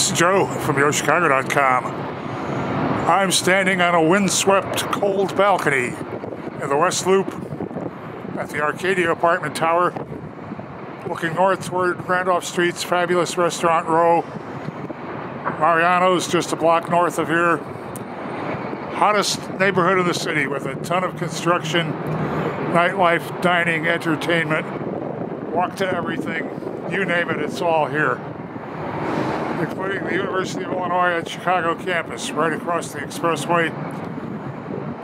This is Joe from YoChicago.com. I'm standing on a windswept, cold balcony in the West Loop at the Arkadia apartment tower, looking north toward Randolph Street's fabulous restaurant row. Mariano's just a block north of here. Hottest neighborhood of the city with a ton of construction, nightlife, dining, entertainment, walk to everything, you name it, it's all here. Including the University of Illinois at Chicago campus, right across the expressway.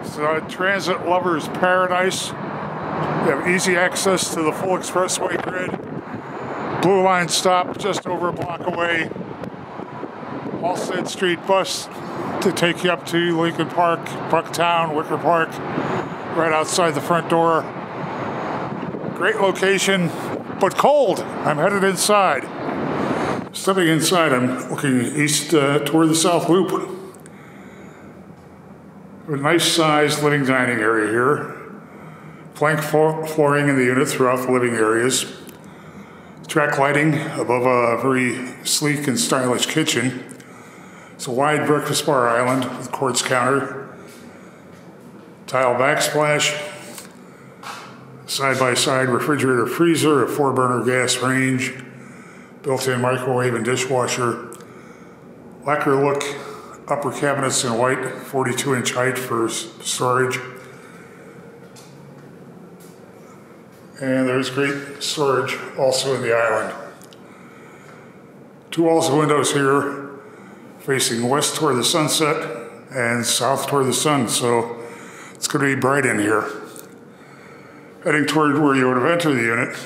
It's a transit lover's paradise. You have easy access to the full expressway grid. Blue line stop just over a block away. Halsted Street bus to take you up to Lincoln Park, Bucktown, Wicker Park, right outside the front door. Great location, but cold. I'm headed inside. Stepping inside, I'm looking east toward the South Loop. A nice sized living dining area here. Plank flooring in the unit throughout the living areas. Track lighting above a very sleek and stylish kitchen. It's a wide breakfast bar island with quartz counter. Tile backsplash. Side-by-side refrigerator freezer, a 4-burner gas range. Built-in microwave and dishwasher. Lacquer look upper cabinets in white, 42-inch height for storage. And there's great storage also in the island. 2 walls of windows here, facing west toward the sunset and south toward the sun, so it's going to be bright in here. Heading toward where you would have entered the unit.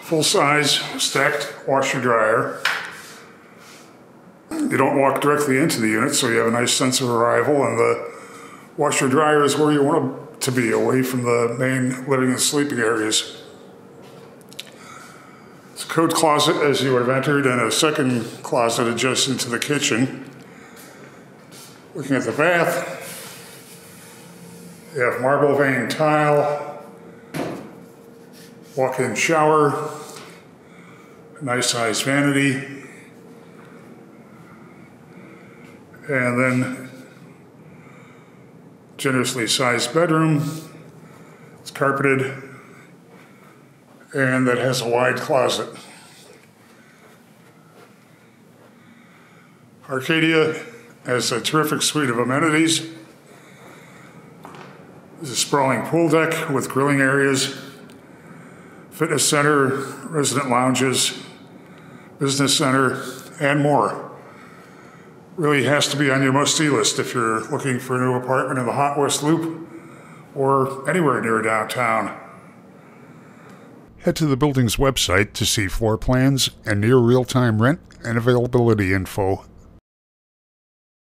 Full-size stacked washer-dryer. You don't walk directly into the unit, so you have a nice sense of arrival, and the washer-dryer is where you want it to be, away from the main living and sleeping areas. It's a coat closet as you would have entered, and a second closet adjacent to the kitchen. Looking at the bath, you have marble veined tile, walk-in shower, nice sized vanity, and then generously sized bedroom. It's carpeted, and that has a wide closet. Arkadia has a terrific suite of amenities. There's a sprawling pool deck with grilling areas, fitness center, resident lounges, business center, and more. Really has to be on your must-see list if you're looking for a new apartment in the hot West Loop or anywhere near downtown. Head to the building's website to see floor plans and near real-time rent and availability info.